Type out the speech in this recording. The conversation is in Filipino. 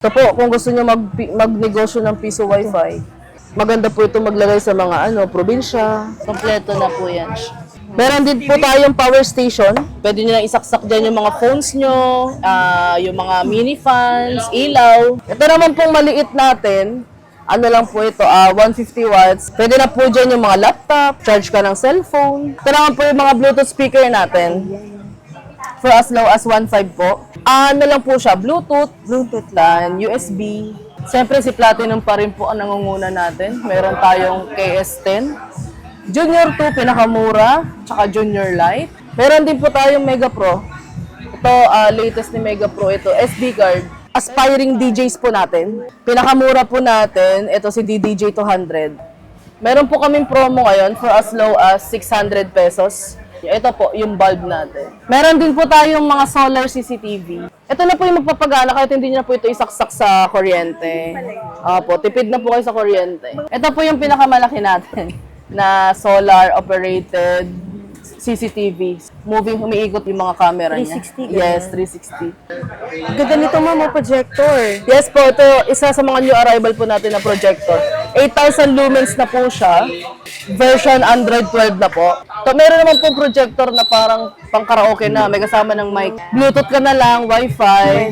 Ito po, kung gusto nyo magnegosyo ng piso wifi, maganda po ito maglagay sa mga probinsya. Kompleto na po yan. Meron din po tayong power station. Pwede nyo lang isaksak dyan yung mga phones nyo, yung mga mini fans, ilaw. Ito naman pong maliit natin, ano lang po ito, 150 watts. Pwede na po dyan yung mga laptop, charge ka ng cellphone. Ito naman po yung mga Bluetooth speaker natin. For as low as 1.5 po. Ano lang po siya, Bluetooth LAN, USB. Siyempre si Platinum pa rin po ang nangunguna natin. Meron tayong KS10. Junior 2, pinakamura, tsaka Junior Lite. Meron din po tayong Mega Pro. Ito, latest ni Mega Pro, ito, SD card. Aspiring DJs po natin. Pinakamura po natin, ito si DDJ 200. Meron po kaming promo ngayon for as low as 600 pesos. Ito po, yung bulb natin. Meron din po tayong mga solar CCTV. Ito na po yung magpapagana kahit hindi na po ito isaksak sa kuryente. Opo, tipid na po kayo sa kuryente. Ito po yung pinakamalaki natin na solar operated CCTV. Umiikot yung mga camera niya. 360 Yes, 360. Ganda nito, ma'am, projector. Yes po, ito isa sa mga new arrival po natin na projector. 8,000 lumens na po siya. Version Android 12 na po. So, meron naman po projector na parang pang karaoke na, may kasama ng mic. Bluetooth ka na lang, Wi-Fi.